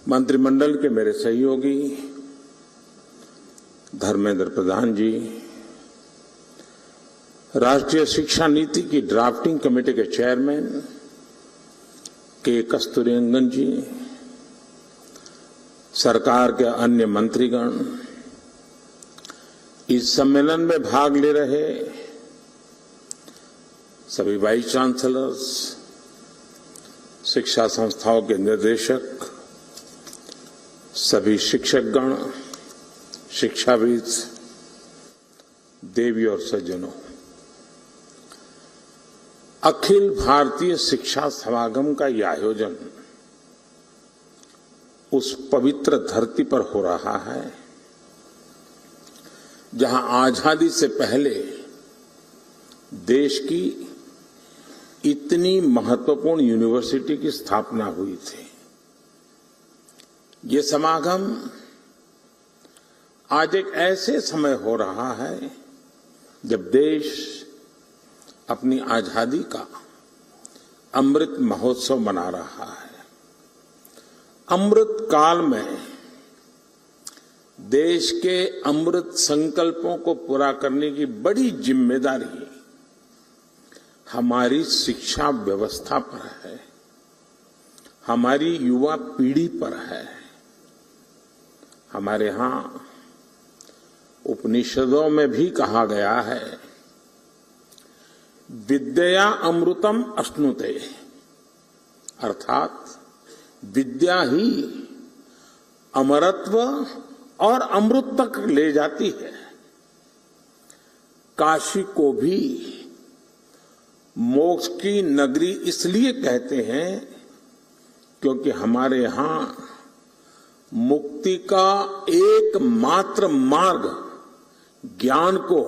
मंत्रिमंडल के मेरे सहयोगी धर्मेंद्र प्रधान जी, राष्ट्रीय शिक्षा नीति की ड्राफ्टिंग कमेटी के चेयरमैन के कस्तूरीरंगन जी, सरकार के अन्य मंत्रीगण, इस सम्मेलन में भाग ले रहे सभी वाइस चांसलर्स, शिक्षा संस्थाओं के निर्देशक, सभी शिक्षकगण, शिक्षाविद, देवी और सज्जनों, अखिल भारतीय शिक्षा समागम का यह आयोजन उस पवित्र धरती पर हो रहा है जहां आजादी से पहले देश की इतनी महत्वपूर्ण यूनिवर्सिटी की स्थापना हुई थी। ये समागम आज एक ऐसे समय हो रहा है जब देश अपनी आजादी का अमृत महोत्सव मना रहा है। अमृत काल में देश के अमृत संकल्पों को पूरा करने की बड़ी जिम्मेदारी हमारी शिक्षा व्यवस्था पर है, हमारी युवा पीढ़ी पर है। हमारे यहां उपनिषदों में भी कहा गया है, विद्या अमृतम अश्नुते, अर्थात विद्या ही अमरत्व और अमृत तक ले जाती है। काशी को भी मोक्ष की नगरी इसलिए कहते हैं क्योंकि हमारे यहां मुक्ति का एकमात्र मार्ग ज्ञान को,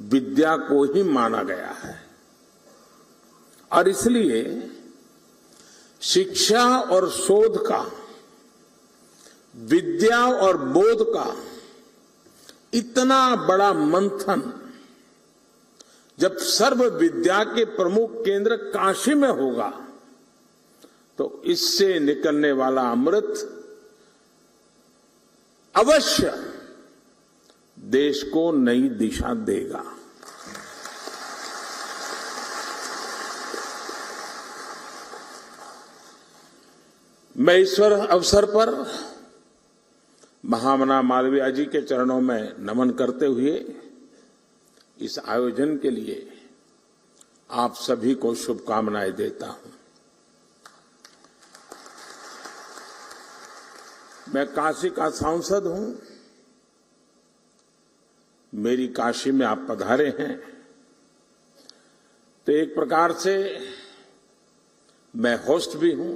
विद्या को ही माना गया है। और इसलिए शिक्षा और शोध का, विद्या और बोध का इतना बड़ा मंथन जब सर्व विद्या के प्रमुख केंद्र काशी में होगा तो इससे निकलने वाला अमृत अवश्य देश को नई दिशा देगा। मैं इस अवसर पर महामना मालवीय जी के चरणों में नमन करते हुए इस आयोजन के लिए आप सभी को शुभकामनाएं देता हूं। मैं काशी का सांसद हूं। मेरी काशी में आप पधारे हैं तो एक प्रकार से मैं होस्ट भी हूं।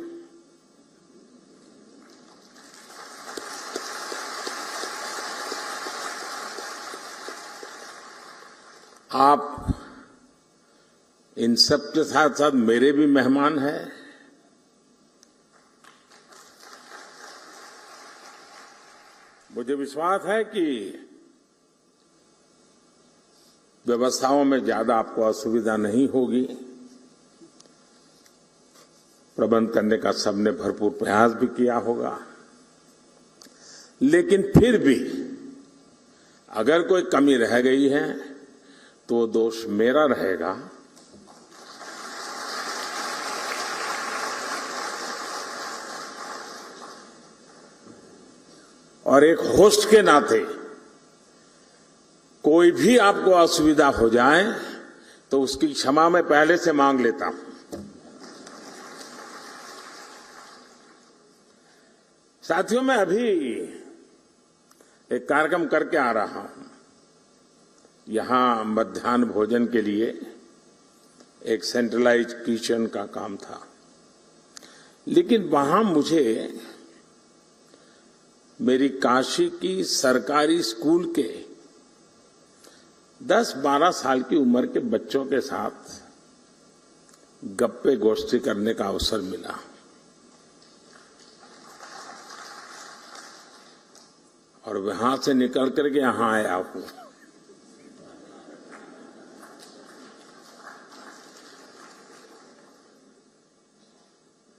आप इन सब के साथ साथ मेरे भी मेहमान हैं। मुझे विश्वास है कि व्यवस्थाओं में ज्यादा आपको असुविधा नहीं होगी। प्रबंध करने का सबने भरपूर प्रयास भी किया होगा, लेकिन फिर भी अगर कोई कमी रह गई है तो दोष मेरा रहेगा। और एक होस्ट के नाते कोई भी आपको असुविधा हो जाए तो उसकी क्षमा मैं पहले से मांग लेता हूं। साथियों, मैं अभी एक कार्यक्रम करके आ रहा हूं। यहां मध्याह्न भोजन के लिए एक सेंट्रलाइज्ड किचन का काम था, लेकिन वहां मुझे मेरी काशी की सरकारी स्कूल के 10-12 साल की उम्र के बच्चों के साथ गप्पे गोष्ठी करने का अवसर मिला। और वहां से निकल करके यहां आया हूं।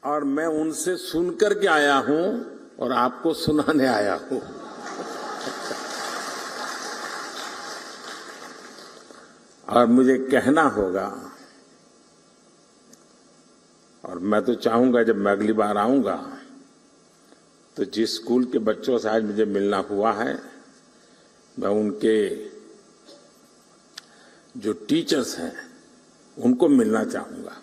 और मैं उनसे सुनकर के आया हूं और आपको सुनाने आया हूं। और मुझे कहना होगा, और मैं तो चाहूंगा जब मैं अगली बार आऊंगा तो जिस स्कूल के बच्चों से आज मुझे मिलना हुआ है, मैं उनके जो टीचर्स हैं उनको मिलना चाहूंगा।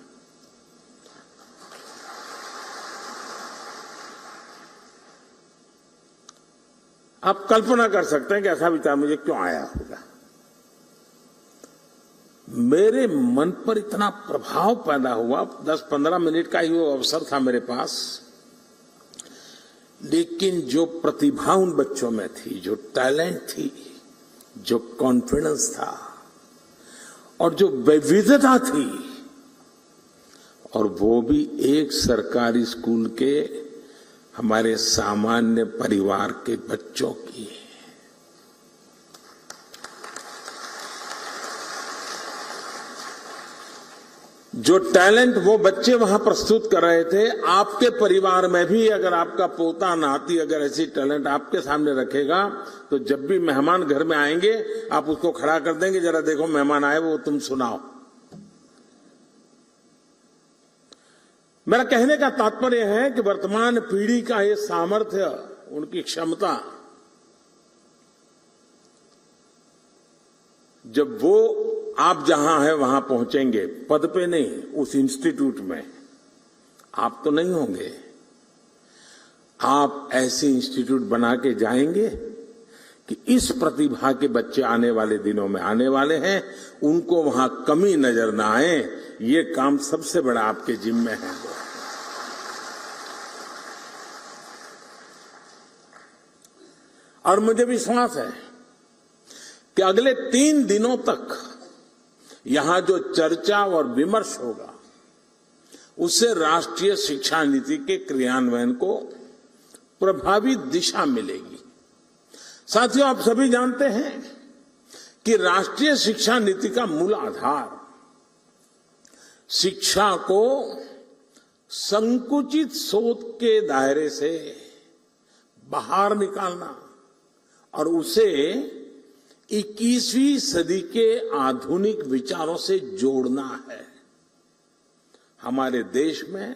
आप कल्पना कर सकते हैं कि ऐसा विचार मुझे क्यों आया होगा। मेरे मन पर इतना प्रभाव पैदा हुआ, 10-15 मिनट का ही वो अवसर था मेरे पास, लेकिन जो प्रतिभा उन बच्चों में थी, जो टैलेंट थी, जो कॉन्फिडेंस था और जो विविधता थी, और वो भी एक सरकारी स्कूल के हमारे सामान्य परिवार के बच्चों की। जो टैलेंट वो बच्चे वहां प्रस्तुत कर रहे थे, आपके परिवार में भी अगर आपका पोता नाती अगर ऐसी टैलेंट आपके सामने रखेगा, तो जब भी मेहमान घर में आएंगे आप उसको खड़ा कर देंगे, जरा देखो मेहमान आए वो तुम सुनाओ। मेरा कहने का तात्पर्य है कि वर्तमान पीढ़ी का ये सामर्थ्य, उनकी क्षमता, जब वो आप जहां है वहां पहुंचेंगे, पद पे नहीं, उस इंस्टीट्यूट में, आप तो नहीं होंगे, आप ऐसे इंस्टीट्यूट बना के जाएंगे कि इस प्रतिभा के बच्चे आने वाले दिनों में आने वाले हैं, उनको वहां कमी नजर ना आए। ये काम सबसे बड़ा आपके जिम्मे है। और मुझे विश्वास है कि अगले 3 दिनों तक यहां जो चर्चा और विमर्श होगा, उससे राष्ट्रीय शिक्षा नीति के क्रियान्वयन को प्रभावी दिशा मिलेगी। साथियों, आप सभी जानते हैं कि राष्ट्रीय शिक्षा नीति का मूल आधार शिक्षा को संकुचित सोच के दायरे से बाहर निकालना और उसे 21वीं सदी के आधुनिक विचारों से जोड़ना है। हमारे देश में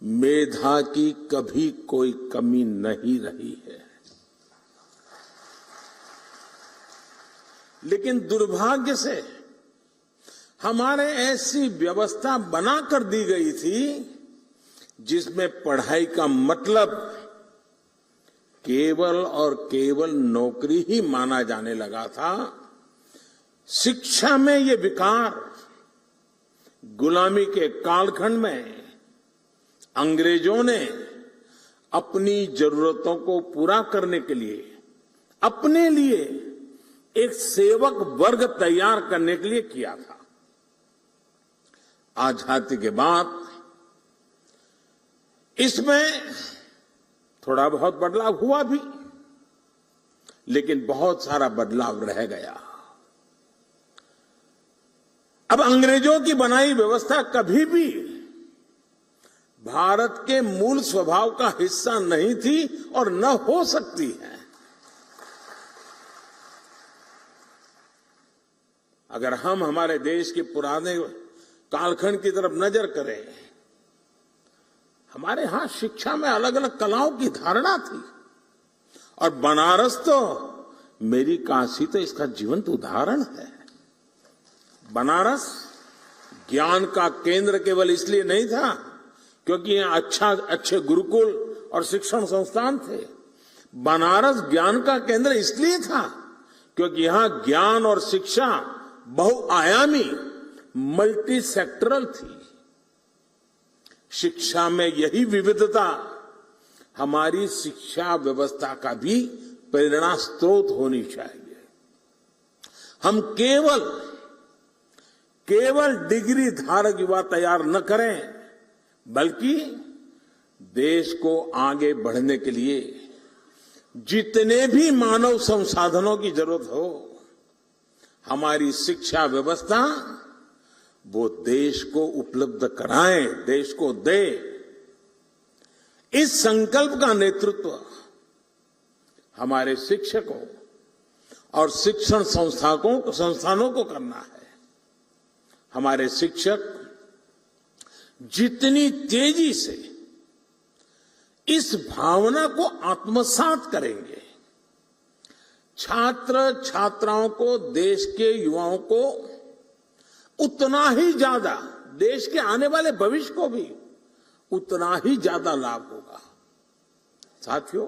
मेधा की कभी कोई कमी नहीं रही है, लेकिन दुर्भाग्य से हमारे ऐसी व्यवस्था बना कर दी गई थी जिसमें पढ़ाई का मतलब केवल और केवल नौकरी ही माना जाने लगा था। शिक्षा में ये विकार गुलामी के कालखंड में अंग्रेजों ने अपनी जरूरतों को पूरा करने के लिए अपने लिए एक सेवक वर्ग तैयार करने के लिए किया था। आजादी के बाद इसमें थोड़ा बहुत बदलाव हुआ भी, लेकिन बहुत सारा बदलाव रह गया। अब अंग्रेजों की बनाई व्यवस्था कभी भी भारत के मूल स्वभाव का हिस्सा नहीं थी और न हो सकती है। अगर हम हमारे देश के पुराने कालखंड की तरफ नजर करें, हमारे यहां शिक्षा में अलग अलग कलाओं की धारणा थी, और बनारस तो, मेरी काशी तो इसका जीवंत उदाहरण है। बनारस ज्ञान का केंद्र केवल इसलिए नहीं था क्योंकि यहां अच्छे गुरुकुल और शिक्षण संस्थान थे। बनारस ज्ञान का केंद्र इसलिए था क्योंकि यहां ज्ञान और शिक्षा बहुआयामी, मल्टी सेक्टरल थी। शिक्षा में यही विविधता हमारी शिक्षा व्यवस्था का भी प्रेरणा स्रोत होनी चाहिए। हम केवल डिग्री धारक युवा तैयार न करें, बल्कि देश को आगे बढ़ने के लिए जितने भी मानव संसाधनों की जरूरत हो, हमारी शिक्षा व्यवस्था वो देश को उपलब्ध कराएं, देश को दे। इस संकल्प का नेतृत्व हमारे शिक्षकों और शिक्षण संस्थानों को करना है। हमारे शिक्षक जितनी तेजी से इस भावना को आत्मसात करेंगे, छात्र छात्राओं को, देश के युवाओं को उतना ही ज्यादा, देश के आने वाले भविष्य को भी उतना ही ज्यादा लाभ होगा। साथियों,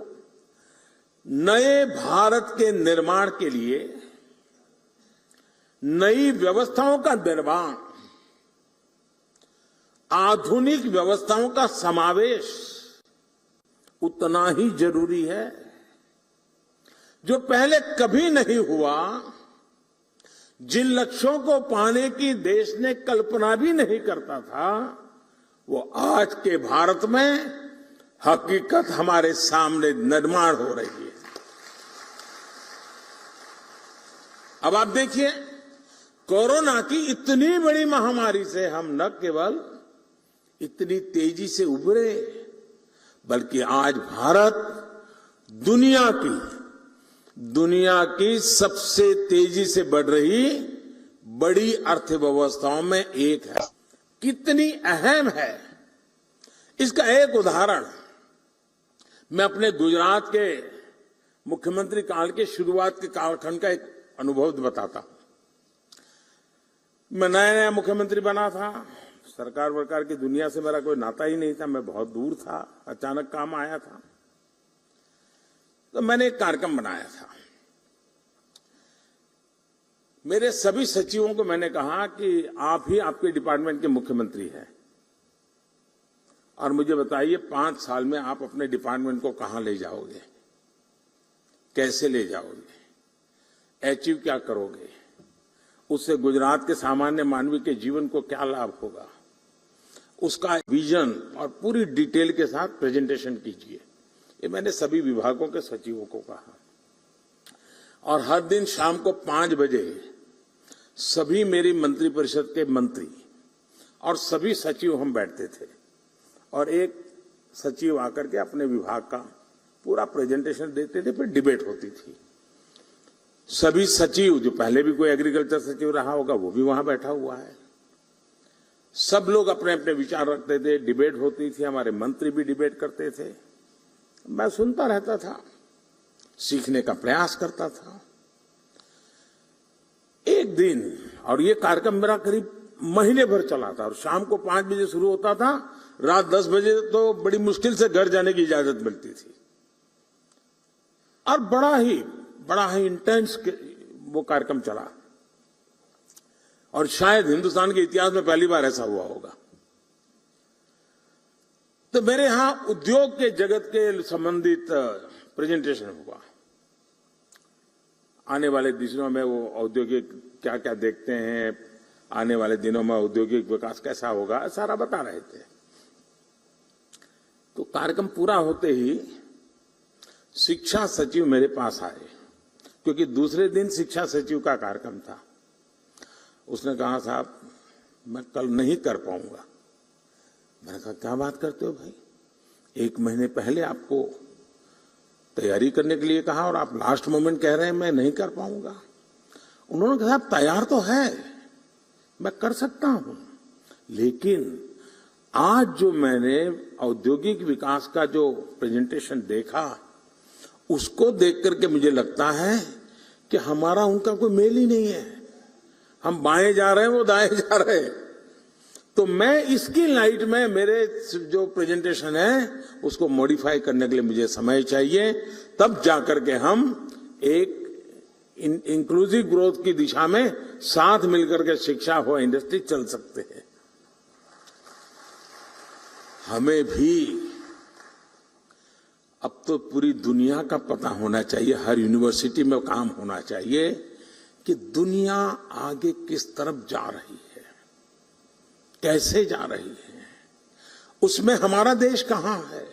नए भारत के निर्माण के लिए नई व्यवस्थाओं का निर्माण, आधुनिक व्यवस्थाओं का समावेश उतना ही जरूरी है। जो पहले कभी नहीं हुआ, जिन लक्ष्यों को पाने की देश ने कल्पना भी नहीं करता था, वो आज के भारत में हकीकत हमारे सामने निर्माण हो रही है। अब आप देखिए, कोरोना की इतनी बड़ी महामारी से हम न केवल इतनी तेजी से उभरे, बल्कि आज भारत दुनिया की सबसे तेजी से बढ़ रही बड़ी अर्थव्यवस्थाओं में एक है। कितनी अहम है, इसका एक उदाहरण मैं अपने गुजरात के मुख्यमंत्री काल के शुरुआत के कालखंड का एक अनुभव बताता हूं। मैं नया मुख्यमंत्री बना था, सरकार वरकार की दुनिया से मेरा कोई नाता ही नहीं था, मैं बहुत दूर था, अचानक काम आया था, तो मैंने एक कार्यक्रम बनाया था। मेरे सभी सचिवों को मैंने कहा कि आप ही आपके डिपार्टमेंट के मुख्यमंत्री हैं और मुझे बताइए 5 साल में आप अपने डिपार्टमेंट को कहां ले जाओगे, कैसे ले जाओगे, अचीव क्या करोगे, उससे गुजरात के सामान्य मानवी के जीवन को क्या लाभ होगा, उसका विजन और पूरी डिटेल के साथ प्रेजेंटेशन कीजिए। ये मैंने सभी विभागों के सचिवों को कहा और हर दिन शाम को 5 बजे सभी मेरी मंत्रिपरिषद के मंत्री और सभी सचिव हम बैठते थे और एक सचिव आकर के अपने विभाग का पूरा प्रेजेंटेशन देते थे, फिर डिबेट होती थी। सभी सचिव, जो पहले भी कोई एग्रीकल्चर सचिव रहा होगा वो भी वहां बैठा हुआ है, सब लोग अपने अपने विचार रखते थे, डिबेट होती थी, हमारे मंत्री भी डिबेट करते थे। मैं सुनता रहता था, सीखने का प्रयास करता था। एक दिन, और ये कार्यक्रम मेरा करीब महीने भर चला था और शाम को 5 बजे शुरू होता था, रात 10 बजे तो बड़ी मुश्किल से घर जाने की इजाजत मिलती थी और बड़ा ही इंटेंस वो कार्यक्रम चला और शायद हिंदुस्तान के इतिहास में पहली बार ऐसा हुआ होगा। तो मेरे यहां उद्योग के जगत के संबंधित प्रेजेंटेशन हुआ। आने वाले दिनों में वो औद्योगिक क्या क्या देखते हैं, आने वाले दिनों में औद्योगिक विकास कैसा होगा, सारा बता रहे थे। तो कार्यक्रम पूरा होते ही शिक्षा सचिव मेरे पास आए, क्योंकि दूसरे दिन शिक्षा सचिव का कार्यक्रम था। उसने कहा, साहब मैं कल नहीं कर पाऊंगा। मैंने कहा, क्या बात करते हो भाई, 1 महीने पहले आपको तैयारी करने के लिए कहा और आप लास्ट मोमेंट कह रहे हैं मैं नहीं कर पाऊंगा। उन्होंने कहा, तैयार तो है, मैं कर सकता हूं, लेकिन आज जो मैंने औद्योगिक विकास का जो प्रेजेंटेशन देखा, उसको देख करके मुझे लगता है कि हमारा उनका कोई मेल ही नहीं है। हम बाएं जा रहे हैं, वो दाएं जा रहे हैं। तो मैं इसकी लाइट में मेरे जो प्रेजेंटेशन है उसको मॉडिफाई करने के लिए मुझे समय चाहिए, तब जाकर के हम एक इंक्लूसिव ग्रोथ की दिशा में साथ मिलकर के शिक्षा हो, इंडस्ट्री चल सकते हैं। हमें भी अब तो पूरी दुनिया का पता होना चाहिए, हर यूनिवर्सिटी में काम होना चाहिए कि दुनिया आगे किस तरफ जा रही है, कैसे जा रही है, उसमें हमारा देश कहां है,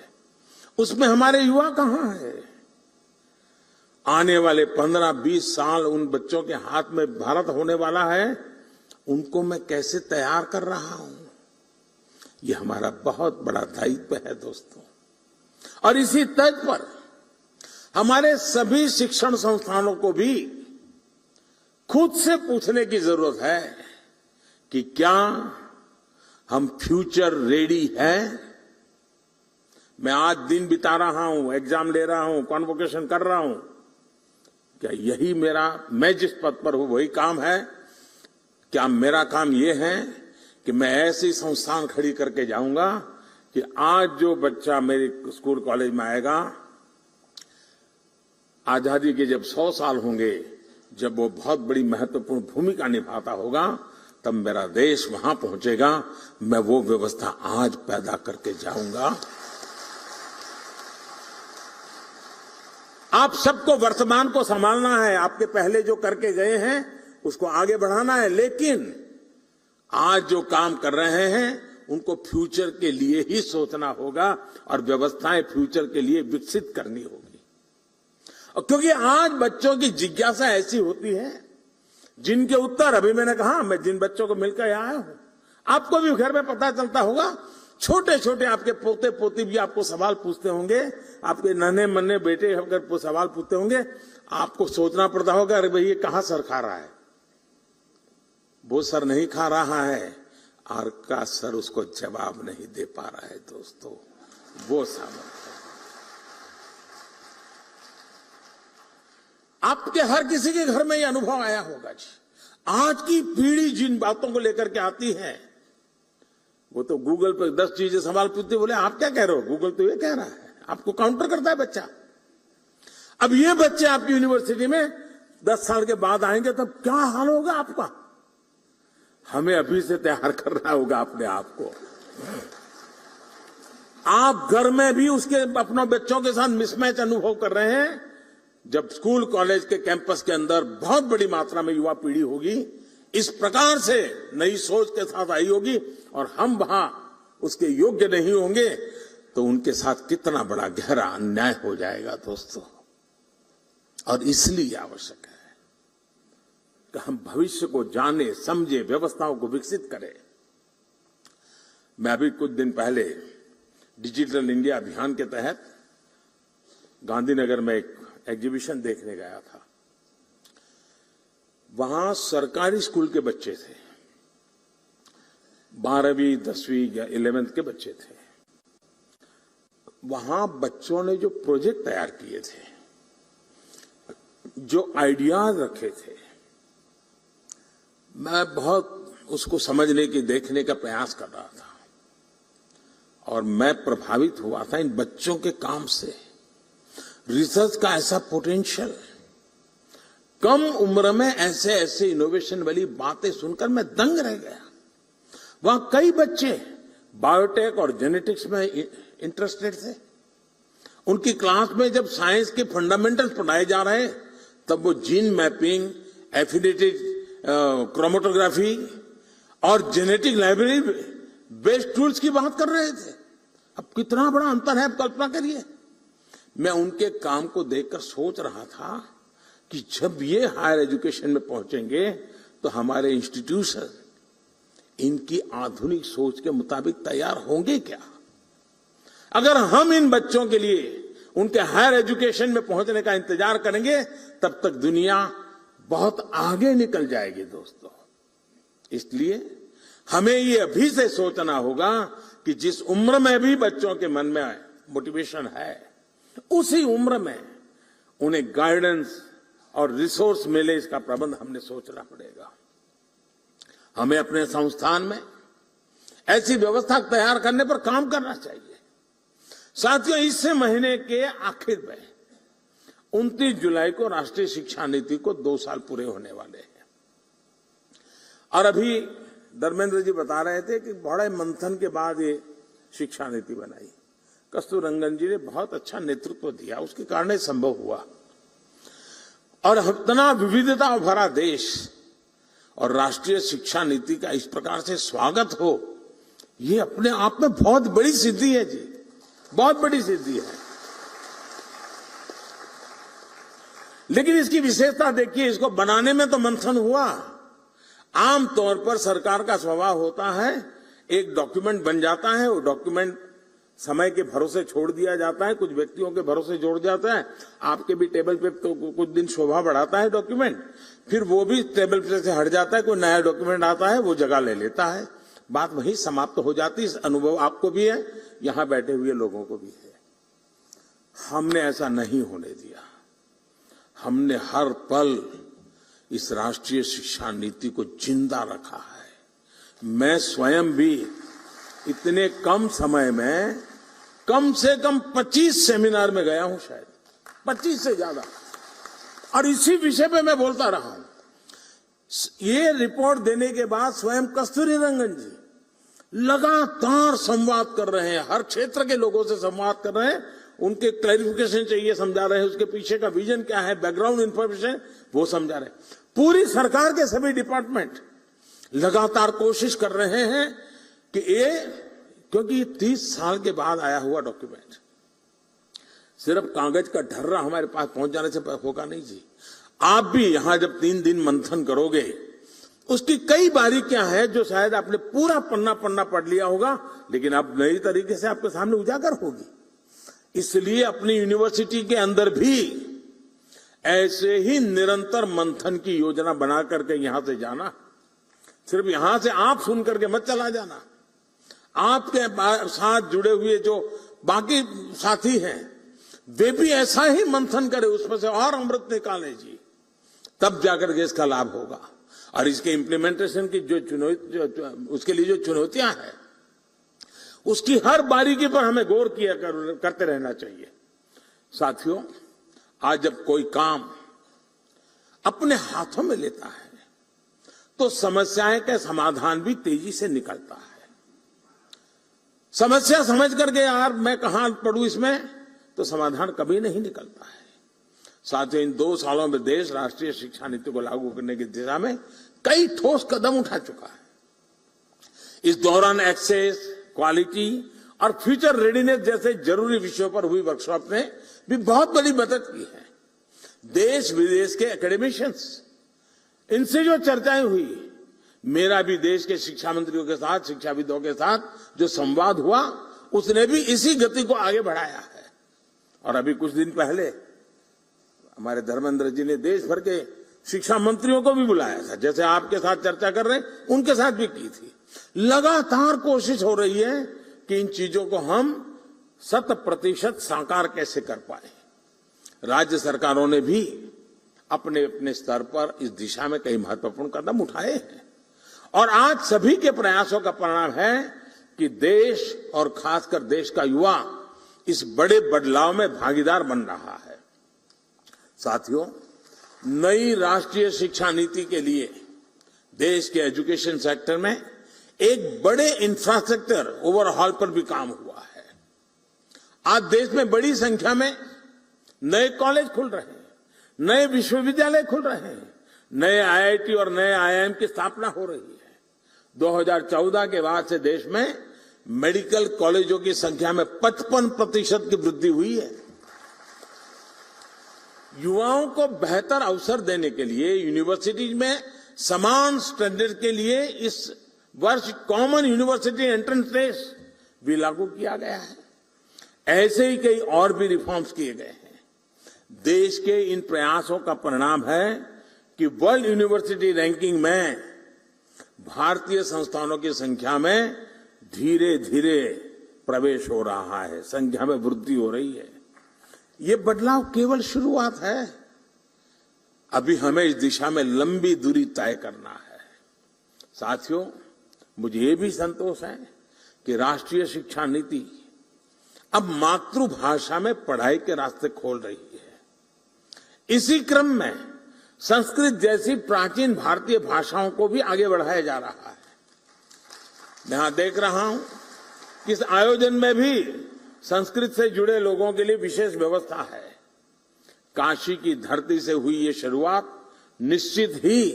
उसमें हमारे युवा कहां है। आने वाले 15-20 साल उन बच्चों के हाथ में भारत होने वाला है, उनको मैं कैसे तैयार कर रहा हूं, ये हमारा बहुत बड़ा दायित्व है दोस्तों। और इसी तर्ज पर हमारे सभी शिक्षण संस्थानों को भी खुद से पूछने की जरूरत है कि क्या हम फ्यूचर रेडी हैं? मैं आज दिन बिता रहा हूं, एग्जाम ले रहा हूं, कॉन्वोकेशन कर रहा हूं, क्या यही मैं जिस पद पर हूं वही काम है? क्या मेरा काम यह है कि मैं ऐसी संस्थान खड़ी करके जाऊंगा कि आज जो बच्चा मेरे स्कूल कॉलेज में आएगा, आजादी के जब 100 साल होंगे, जब वो बहुत बड़ी महत्वपूर्ण भूमिका निभाता होगा, तब मेरा देश वहां पहुंचेगा। मैं वो व्यवस्था आज पैदा करके जाऊंगा। आप सबको वर्तमान को संभालना है, आपके पहले जो करके गए हैं उसको आगे बढ़ाना है, लेकिन आज जो काम कर रहे हैं उनको फ्यूचर के लिए ही सोचना होगा और व्यवस्थाएं फ्यूचर के लिए विकसित करनी होगी। और क्योंकि आज बच्चों की जिज्ञासा ऐसी होती है जिनके उत्तर, अभी मैंने कहा, मैं जिन बच्चों को मिलकर आया हूं, आपको भी घर में पता चलता होगा, छोटे छोटे आपके पोते पोती भी आपको सवाल पूछते होंगे, आपके नन्हे मन्ने बेटे अगर सवाल पूछते होंगे, आपको सोचना पड़ता होगा, अरे भाई ये कहां सर खा रहा है? वो सर नहीं खा रहा है, और का सर उसको जवाब नहीं दे पा रहा है। दोस्तों, वो सामर्थ्य आपके हर किसी के घर में ये अनुभव आया होगा जी। आज की पीढ़ी जिन बातों को लेकर के आती है, वो तो गूगल पर 10 चीजें सवाल पूछते, बोले आप क्या कह रहे हो? गूगल तो ये कह रहा है, आपको काउंटर करता है बच्चा। अब ये बच्चे आपकी यूनिवर्सिटी में 10 साल के बाद आएंगे, तब क्या हाल होगा आपका? हमें अभी से तैयार करना होगा अपने आप को। आप घर में भी उसके अपने बच्चों के साथ मिसमैच अनुभव कर रहे हैं। जब स्कूल कॉलेज के कैंपस के अंदर बहुत बड़ी मात्रा में युवा पीढ़ी होगी, इस प्रकार से नई सोच के साथ आई होगी, और हम वहां उसके योग्य नहीं होंगे, तो उनके साथ कितना बड़ा गहरा अन्याय हो जाएगा दोस्तों। और इसलिए आवश्यक है कि हम भविष्य को जाने, समझे, व्यवस्थाओं को विकसित करें। मैं अभी कुछ दिन पहले डिजिटल इंडिया अभियान के तहत गांधीनगर में एक एग्जीबिशन देखने गया था। वहां सरकारी स्कूल के बच्चे थे, 12वीं 10वीं या 11th के बच्चे थे। वहां बच्चों ने जो प्रोजेक्ट तैयार किए थे, जो आइडियाज रखे थे, मैं बहुत उसको समझने की, देखने का प्रयास कर रहा था, और मैं प्रभावित हुआ था इन बच्चों के काम से। रिसर्च का ऐसा पोटेंशियल, कम उम्र में ऐसे ऐसे इनोवेशन वाली बातें सुनकर मैं दंग रह गया। वहां कई बच्चे बायोटेक और जेनेटिक्स में इंटरेस्टेड थे। उनकी क्लास में जब साइंस के फंडामेंटल्स पढ़ाए जा रहे, तब वो जीन मैपिंग, एफिनिटी क्रोमेटोग्राफी और जेनेटिक लाइब्रेरी बेस्ड टूल्स की बात कर रहे थे। अब कितना बड़ा अंतर है, आप कल्पना करिए। मैं उनके काम को देखकर सोच रहा था कि जब ये हायर एजुकेशन में पहुंचेंगे, तो हमारे इंस्टीट्यूशन इनकी आधुनिक सोच के मुताबिक तैयार होंगे क्या? अगर हम इन बच्चों के लिए उनके हायर एजुकेशन में पहुंचने का इंतजार करेंगे, तब तक दुनिया बहुत आगे निकल जाएगी दोस्तों। इसलिए हमें ये अभी से सोचना होगा कि जिस उम्र में भी बच्चों के मन में मोटिवेशन है, उसी उम्र में उन्हें गाइडेंस और रिसोर्स मिले, इसका प्रबंध हमने सोचना पड़ेगा। हमें अपने संस्थान में ऐसी व्यवस्था तैयार करने पर काम करना चाहिए। साथियों, इस महीने के आखिर में 29 जुलाई को राष्ट्रीय शिक्षा नीति को 2 साल पूरे होने वाले हैं। और अभी धर्मेंद्र जी बता रहे थे कि बड़े मंथन के बाद ये शिक्षा नीति बनाई। कस्तूररंगन जी ने बहुत अच्छा नेतृत्व दिया, उसके कारण ये संभव हुआ। और इतना विविधता भरा देश और राष्ट्रीय शिक्षा नीति का इस प्रकार से स्वागत हो, ये अपने आप में बहुत बड़ी सिद्धि है जी, बहुत बड़ी सिद्धि है। लेकिन इसकी विशेषता देखिए, इसको बनाने में तो मंथन हुआ। आमतौर पर सरकार का स्वभाव होता है, एक डॉक्यूमेंट बन जाता है, वो डॉक्यूमेंट समय के भरोसे छोड़ दिया जाता है, कुछ व्यक्तियों के भरोसे जोड़ जाता है। आपके भी टेबल पे तो कुछ दिन शोभा बढ़ाता है डॉक्यूमेंट, फिर वो भी टेबल पे से हट जाता है, कोई नया डॉक्यूमेंट आता है, वो जगह ले लेता है, बात वहीं समाप्त हो जाती है। इस अनुभव आपको भी है, यहां बैठे हुए लोगों को भी है। हमने ऐसा नहीं होने दिया। हमने हर पल इस राष्ट्रीय शिक्षा नीति को जिंदा रखा है। मैं स्वयं भी इतने कम समय में कम से कम 25 सेमिनार में गया हूं, शायद 25 से ज्यादा, और इसी विषय पे मैं बोलता रहा हूं। ये रिपोर्ट देने के बाद स्वयं कस्तूरी रंगन जी लगातार संवाद कर रहे हैं, हर क्षेत्र के लोगों से संवाद कर रहे हैं, उनके क्लैरिफिकेशन चाहिए समझा रहे हैं, उसके पीछे का विजन क्या है, बैकग्राउंड इंफॉर्मेशन वो समझा रहे हैं। पूरी सरकार के सभी डिपार्टमेंट लगातार कोशिश कर रहे हैं कि ये, क्योंकि 30 साल के बाद आया हुआ डॉक्यूमेंट सिर्फ कागज का ढर्रा हमारे पास पहुंच जाने से होगा नहीं जी। आप भी यहां जब 3 दिन मंथन करोगे, उसकी कई बारीकियां हैं जो शायद आपने पूरा पन्ना पढ़ लिया होगा, लेकिन अब नई तरीके से आपके सामने उजागर होगी। इसलिए अपनी यूनिवर्सिटी के अंदर भी ऐसे ही निरंतर मंथन की योजना बना करके यहां से जाना। सिर्फ यहां से आप सुन करके मत चला जाना, आपके साथ जुड़े हुए जो बाकी साथी हैं वे भी ऐसा ही मंथन करें, उसमें से और अमृत निकाले जी, तब जाकर के इसका लाभ होगा। और इसके इम्प्लीमेंटेशन की उसके लिए जो चुनौतियां हैं, उसकी हर बारीकी पर हमें गौर किया करते रहना चाहिए। साथियों, आज जब कोई काम अपने हाथों में लेता है तो समस्याएं का समाधान भी तेजी से निकलता है। समस्या समझ करके यार मैं कहां पढ़ूं इसमें, तो समाधान कभी नहीं निकलता है। साथ ही इन 2 सालों में देश राष्ट्रीय शिक्षा नीति को लागू करने की दिशा में कई ठोस कदम उठा चुका है। इस दौरान एक्सेस, क्वालिटी और फ्यूचर रेडीनेस जैसे जरूरी विषयों पर हुई वर्कशॉप ने भी बहुत बड़ी मदद की है। देश विदेश के एकेडमिशियंस, इनसे जो चर्चाएं हुई, मेरा भी देश के शिक्षा मंत्रियों के साथ, शिक्षाविदों के साथ जो संवाद हुआ, उसने भी इसी गति को आगे बढ़ाया है। और अभी कुछ दिन पहले हमारे धर्मेंद्र जी ने देश भर के शिक्षा मंत्रियों को भी बुलाया था, जैसे आपके साथ चर्चा कर रहे हैं, उनके साथ भी की थी। लगातार कोशिश हो रही है कि इन चीजों को हम 100% साकार कैसे कर पाए। राज्य सरकारों ने भी अपने अपने स्तर पर इस दिशा में कई महत्वपूर्ण कदम उठाए हैं, और आज सभी के प्रयासों का परिणाम है कि देश और खासकर देश का युवा इस बड़े बदलाव में भागीदार बन रहा है। साथियों, नई राष्ट्रीय शिक्षा नीति के लिए देश के एजुकेशन सेक्टर में एक बड़े इंफ्रास्ट्रक्चर ओवरहॉल पर भी काम हुआ है। आज देश में बड़ी संख्या में नए कॉलेज खुल रहे हैं, नए विश्वविद्यालय खुल रहे हैं, नए आईआईटी और नए आईआईएम की स्थापना हो रही है। 2014 के बाद से देश में मेडिकल कॉलेजों की संख्या में 55% की वृद्धि हुई है। युवाओं को बेहतर अवसर देने के लिए यूनिवर्सिटी में समान स्टैंडर्ड के लिए इस वर्ष कॉमन यूनिवर्सिटी एंट्रेंस टेस्ट भी लागू किया गया है। ऐसे ही कई और भी रिफॉर्म्स किए गए हैं। देश के इन प्रयासों का परिणाम है कि वर्ल्ड यूनिवर्सिटी रैंकिंग में भारतीय संस्थानों की संख्या में धीरे धीरे प्रवेश हो रहा है, संख्या में वृद्धि हो रही है। ये बदलाव केवल शुरुआत है, अभी हमें इस दिशा में लंबी दूरी तय करना है। साथियों, मुझे ये भी संतोष है कि राष्ट्रीय शिक्षा नीति अब मातृभाषा में पढ़ाई के रास्ते खोल रही है। इसी क्रम में संस्कृत जैसी प्राचीन भारतीय भाषाओं को भी आगे बढ़ाया जा रहा है। यहां देख रहा हूं कि इस आयोजन में भी संस्कृत से जुड़े लोगों के लिए विशेष व्यवस्था है। काशी की धरती से हुई ये शुरुआत निश्चित ही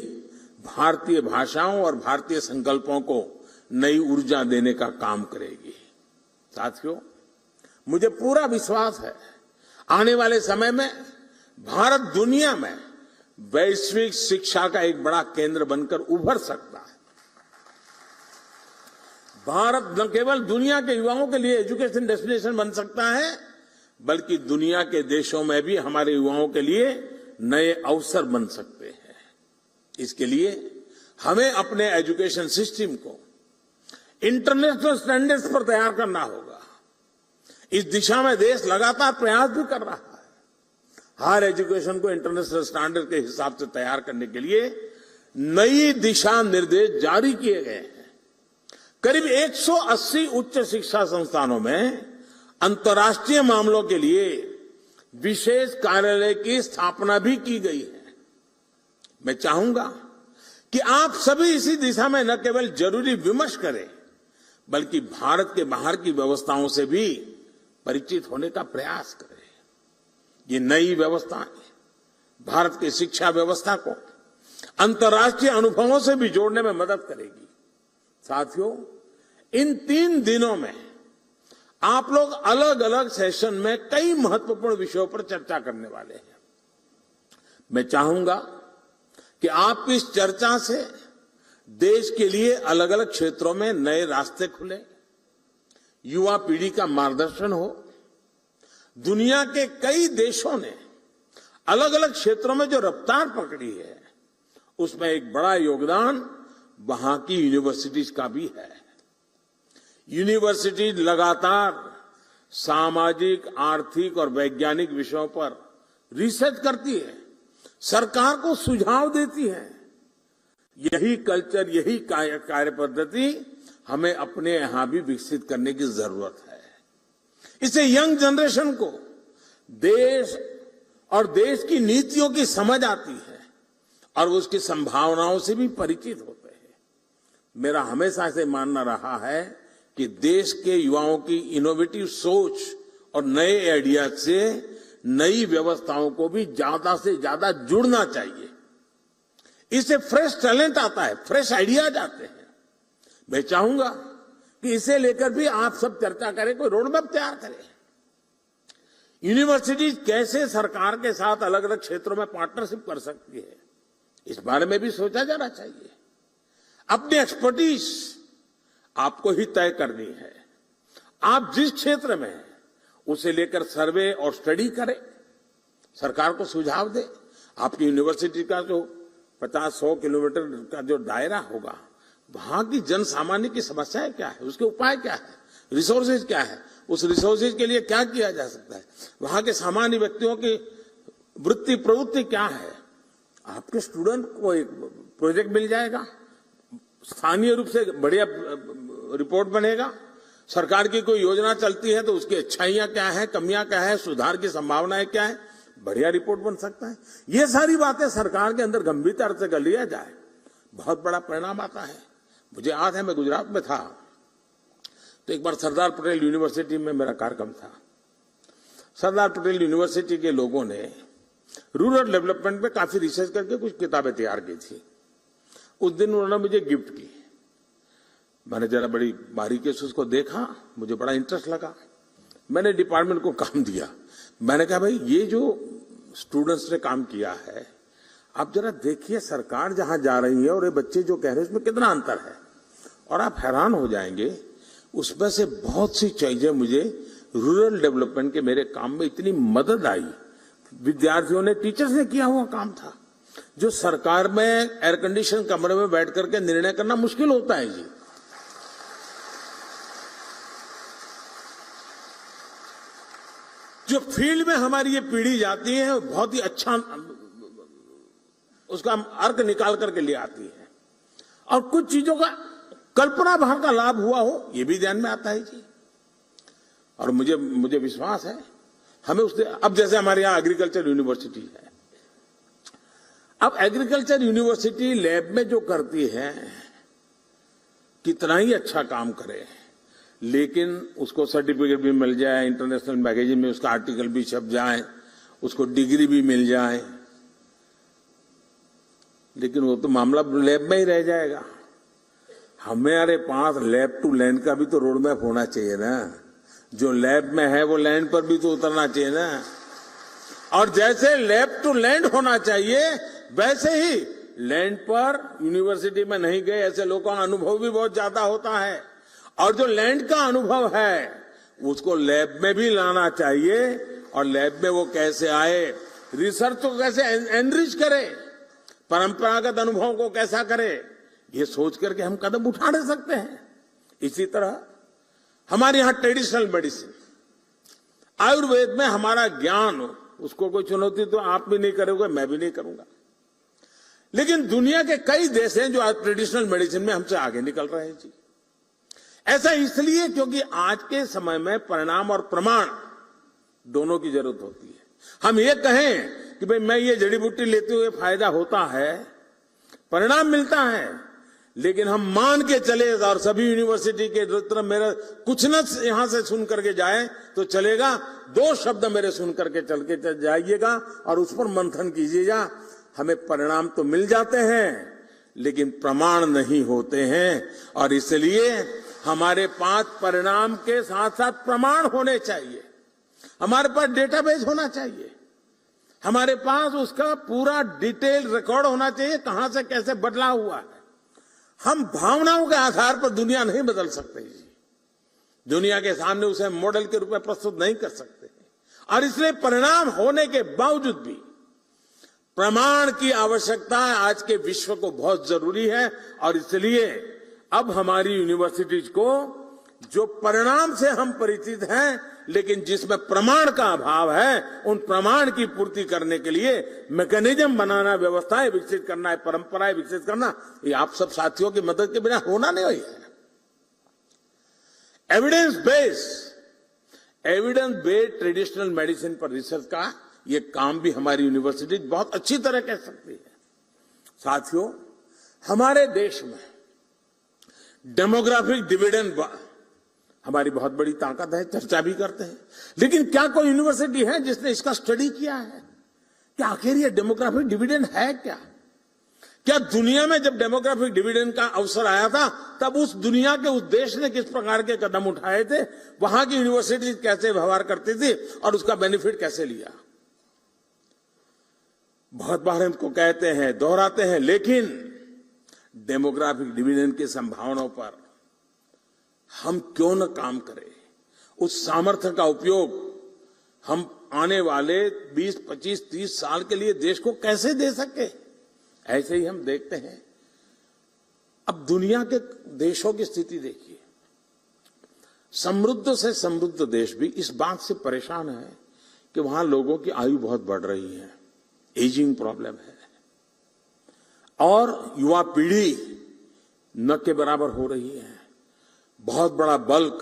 भारतीय भाषाओं और भारतीय संकल्पों को नई ऊर्जा देने का काम करेगी। साथियों, मुझे पूरा विश्वास है आने वाले समय में भारत दुनिया में वैश्विक शिक्षा का एक बड़ा केंद्र बनकर उभर सकता है। भारत न केवल दुनिया के युवाओं के लिए एजुकेशन डेस्टिनेशन बन सकता है, बल्कि दुनिया के देशों में भी हमारे युवाओं के लिए नए अवसर बन सकते हैं। इसके लिए हमें अपने एजुकेशन सिस्टम को इंटरनेशनल स्टैंडर्ड्स पर तैयार करना होगा। इस दिशा में देश लगातार प्रयास भी कर रहा है। हायर एजुकेशन को इंटरनेशनल स्टैंडर्ड के हिसाब से तैयार करने के लिए नई दिशा निर्देश जारी किए गए हैं। करीब 180 उच्च शिक्षा संस्थानों में अंतर्राष्ट्रीय मामलों के लिए विशेष कार्यालय की स्थापना भी की गई है। मैं चाहूंगा कि आप सभी इसी दिशा में न केवल जरूरी विमर्श करें, बल्कि भारत के बाहर की व्यवस्थाओं से भी परिचित होने का प्रयास करें। ये नई व्यवस्थाएं भारत की शिक्षा व्यवस्था को अंतर्राष्ट्रीय अनुभवों से भी जोड़ने में मदद करेगी। साथियों, इन 3 दिनों में आप लोग अलग अलग सेशन में कई महत्वपूर्ण विषयों पर चर्चा करने वाले हैं। मैं चाहूंगा कि आप इस चर्चा से देश के लिए अलग अलग क्षेत्रों में नए रास्ते खुले, युवा पीढ़ी का मार्गदर्शन हो। दुनिया के कई देशों ने अलग अलग क्षेत्रों में जो रफ्तार पकड़ी है, उसमें एक बड़ा योगदान वहां की यूनिवर्सिटीज का भी है। यूनिवर्सिटी लगातार सामाजिक, आर्थिक और वैज्ञानिक विषयों पर रिसर्च करती है, सरकार को सुझाव देती है। यही कल्चर, यही कार्य पद्धति हमें अपने यहां भी विकसित करने की जरूरत है। इससे यंग जनरेशन को देश और देश की नीतियों की समझ आती है और उसकी संभावनाओं से भी परिचित होते हैं। मेरा हमेशा से मानना रहा है कि देश के युवाओं की इनोवेटिव सोच और नए आइडिया से नई व्यवस्थाओं को भी ज्यादा से ज्यादा जुड़ना चाहिए। इससे फ्रेश टैलेंट आता है, फ्रेश आइडियाज आते हैं। मैं चाहूंगा कि इसे लेकर भी आप सब चर्चा करें, कोई रोड मैप तैयार करें। यूनिवर्सिटी कैसे सरकार के साथ अलग अलग क्षेत्रों में पार्टनरशिप कर सकती है, इस बारे में भी सोचा जाना चाहिए। अपनी एक्सपर्टीज आपको ही तय करनी है। आप जिस क्षेत्र में हैं उसे लेकर सर्वे और स्टडी करें, सरकार को सुझाव दें। आपकी यूनिवर्सिटी का जो 50-100 किलोमीटर का जो दायरा होगा, वहां की जन सामान्य की समस्याएं क्या है, उसके उपाय क्या है, रिसोर्सेज क्या है, उस रिसोर्सेज के लिए क्या किया जा सकता है, वहां के सामान्य व्यक्तियों की वृत्ति प्रवृत्ति क्या है। आपके स्टूडेंट को एक प्रोजेक्ट मिल जाएगा, स्थानीय रूप से बढ़िया रिपोर्ट बनेगा। सरकार की कोई योजना चलती है तो उसकी अच्छाइयां क्या है, कमियां क्या है, सुधार की संभावनाएं क्या है, बढ़िया रिपोर्ट बन सकता है। ये सारी बातें सरकार के अंदर गंभीरता से कर लिया जाए, बहुत बड़ा परिणाम आता है। मुझे याद है, मैं गुजरात में था तो एक बार सरदार पटेल यूनिवर्सिटी में मेरा कार्यक्रम था। सरदार पटेल यूनिवर्सिटी के लोगों ने रूरल डेवलपमेंट पे काफी रिसर्च करके कुछ किताबें तैयार की थी। उस दिन उन्होंने मुझे गिफ्ट की। मैंने जरा बड़ी बारीकी से उसको देखा, मुझे बड़ा इंटरेस्ट लगा। मैंने डिपार्टमेंट को काम दिया। मैंने कहा, भाई ये जो स्टूडेंट्स ने काम किया है, आप जरा देखिए सरकार जहां जा रही है और ये बच्चे जो कह रहे हैं उसमें कितना अंतर है, और आप हैरान हो जाएंगे। उसमें से बहुत सी चीजें मुझे रूरल डेवलपमेंट के मेरे काम में इतनी मदद आई। विद्यार्थियों ने, टीचर्स ने किया हुआ काम था, जो सरकार में एयर कंडीशन कमरे में बैठ करके निर्णय करना मुश्किल होता है जी। जो फील्ड में हमारी ये पीढ़ी जाती है, बहुत ही अच्छा उसका अर्थ निकाल करके ले आती है, और कुछ चीजों का कल्पना भाव का लाभ हुआ हो, ये भी ध्यान में आता है जी। और मुझे विश्वास है हमें उससे, अब जैसे हमारे यहाँ एग्रीकल्चर यूनिवर्सिटी है, अब एग्रीकल्चर यूनिवर्सिटी लैब में जो करती है कितना ही अच्छा काम करे, लेकिन उसको सर्टिफिकेट भी मिल जाए, इंटरनेशनल मैगजीन में उसका आर्टिकल भी छप जाए, उसको डिग्री भी मिल जाए, लेकिन वो तो मामला लैब में ही रह जाएगा। हमारे पास लैब टू लैंड का भी तो रोड मैप होना चाहिए ना। जो लैब में है वो लैंड पर भी तो उतरना चाहिए ना। और जैसे लैब टू लैंड होना चाहिए, वैसे ही लैंड पर यूनिवर्सिटी में नहीं गए ऐसे लोगों का अनुभव भी बहुत ज्यादा होता है, और जो लैंड का अनुभव है उसको लैब में भी लाना चाहिए, और लैब में वो कैसे आए, रिसर्च को कैसे एनरिच करे, परंपरागत अनुभव को कैसा करे, ये सोच करके हम कदम उठा नहीं सकते हैं। इसी तरह हमारे यहां ट्रेडिशनल मेडिसिन, आयुर्वेद में हमारा ज्ञान, उसको कोई चुनौती तो आप भी नहीं करोगे, मैं भी नहीं करूंगा, लेकिन दुनिया के कई देश हैं जो आज ट्रेडिशनल मेडिसिन में हमसे आगे निकल रहे हैं जी। ऐसा इसलिए क्योंकि आज के समय में परिणाम और प्रमाण दोनों की जरूरत होती है। हम ये कहें कि भाई मैं ये जड़ी बूटी लेते हुए फायदा होता है, परिणाम मिलता है, लेकिन हम मान के चले और सभी यूनिवर्सिटी के तरफ मेरा कुछ न यहां से सुन करके जाए तो चलेगा, 2 शब्द मेरे सुन करके चल के जाइएगा और उस पर मंथन कीजिएगा, हमें परिणाम तो मिल जाते हैं लेकिन प्रमाण नहीं होते हैं। और इसलिए हमारे पास परिणाम के साथ साथ प्रमाण होने चाहिए, हमारे पास डेटाबेस होना चाहिए, हमारे पास उसका पूरा डिटेल रिकॉर्ड होना चाहिए, कहां से कैसे बदला हुआ है। हम भावनाओं के आधार पर दुनिया नहीं बदल सकते जी, दुनिया के सामने उसे मॉडल के रूप में प्रस्तुत नहीं कर सकते, और इसलिए परिणाम होने के बावजूद भी प्रमाण की आवश्यकता आज के विश्व को बहुत जरूरी है। और इसलिए अब हमारी यूनिवर्सिटीज को जो परिणाम से हम परिचित हैं लेकिन जिसमें प्रमाण का अभाव है, उन प्रमाण की पूर्ति करने के लिए मैकेनिज्म बनाना, व्यवस्थाएं विकसित करना है, परंपराएं विकसित करना, ये आप सब साथियों की मदद के बिना होना नहीं हुई है। एविडेंस बेस्ड ट्रेडिशनल मेडिसिन पर रिसर्च का ये काम भी हमारी यूनिवर्सिटी बहुत अच्छी तरह कर सकती है। साथियों, हमारे देश में डेमोग्राफिक डिविडेंड हमारी बहुत बड़ी ताकत है, चर्चा भी करते हैं, लेकिन क्या कोई यूनिवर्सिटी है जिसने इसका स्टडी किया है कि आखिर ये डेमोग्राफिक डिविडेंड है क्या? क्या दुनिया में जब डेमोग्राफिक डिविडेंड का अवसर आया था तब उस दुनिया के उस देश ने किस प्रकार के कदम उठाए थे, वहां की यूनिवर्सिटी कैसे व्यवहार करती थी और उसका बेनिफिट कैसे लिया? बहुत बार हमको कहते हैं, दोहराते हैं, लेकिन डेमोग्राफिक डिविडेंड की संभावनाओं पर हम क्यों न काम करें? उस सामर्थ्य का उपयोग हम आने वाले 20, 25, 30 साल के लिए देश को कैसे दे सके? ऐसे ही हम देखते हैं, अब दुनिया के देशों की स्थिति देखिए, समृद्ध से समृद्ध देश भी इस बात से परेशान है कि वहां लोगों की आयु बहुत बढ़ रही है, एजिंग प्रॉब्लम है, और युवा पीढ़ी न के बराबर हो रही है। बहुत बड़ा बल्क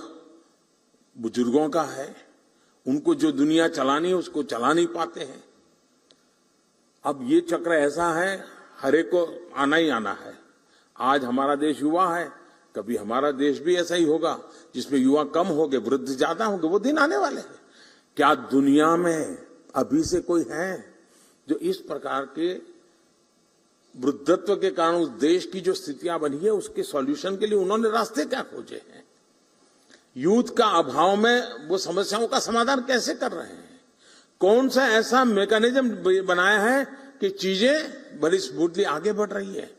बुजुर्गों का है, उनको जो दुनिया चलानी है उसको चला नहीं पाते हैं। अब ये चक्र ऐसा है, हर एक को आना ही आना है। आज हमारा देश युवा है, कभी हमारा देश भी ऐसा ही होगा जिसमें युवा कम होंगे, वृद्ध ज्यादा होंगे, वो दिन आने वाले हैं। क्या दुनिया में अभी से कोई है जो इस प्रकार के वृद्धत्व के कारण उस देश की जो स्थितियां बनी है उसके सॉल्यूशन के लिए उन्होंने रास्ते क्या खोजे हैं? यूथ का अभाव में वो समस्याओं का समाधान कैसे कर रहे हैं? कौन सा ऐसा मैकेनिज्म बनाया है कि चीजें बड़ी स्मूथली आगे बढ़ रही है?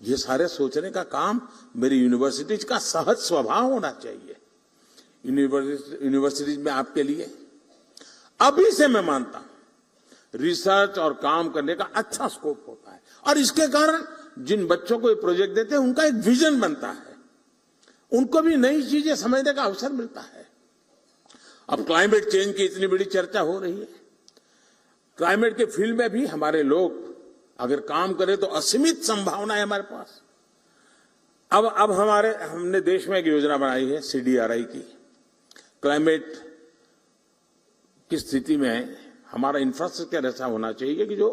ये सारे सोचने का काम मेरी यूनिवर्सिटीज का सहज स्वभाव होना चाहिए। यूनिवर्सिटीज में आपके लिए अभी से मैं मानता हूं रिसर्च और काम करने का अच्छा स्कोप होता है, और इसके कारण जिन बच्चों को ये प्रोजेक्ट देते हैं उनका एक विजन बनता है, उनको भी नई चीजें समझने का अवसर मिलता है। अब क्लाइमेट चेंज की इतनी बड़ी चर्चा हो रही है, क्लाइमेट के फील्ड में भी हमारे लोग अगर काम करें तो असीमित संभावना है हमारे पास। अब हमने देश में एक योजना बनाई है CDRI की। क्लाइमेट की स्थिति में हमारा इंफ्रास्ट्रक्चर ऐसा होना चाहिए कि जो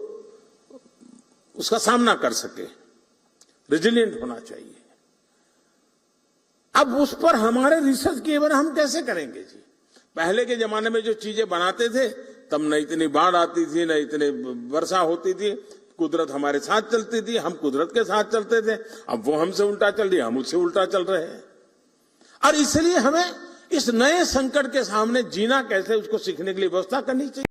उसका सामना कर सके, रेजिलिएंट होना चाहिए। अब उस पर हमारे रिसर्च किए बिना हम कैसे करेंगे जी? पहले के जमाने में जो चीजें बनाते थे तब न इतनी बाढ़ आती थी, न इतने वर्षा होती थी, कुदरत हमारे साथ चलती थी, हम कुदरत के साथ चलते थे। अब वो हमसे उल्टा चल रही है, हम उससे उल्टा चल रहे हैं, और इसलिए हमें इस नए संकट के सामने जीना कैसे, उसको सीखने के लिए व्यवस्था करनी चाहिए।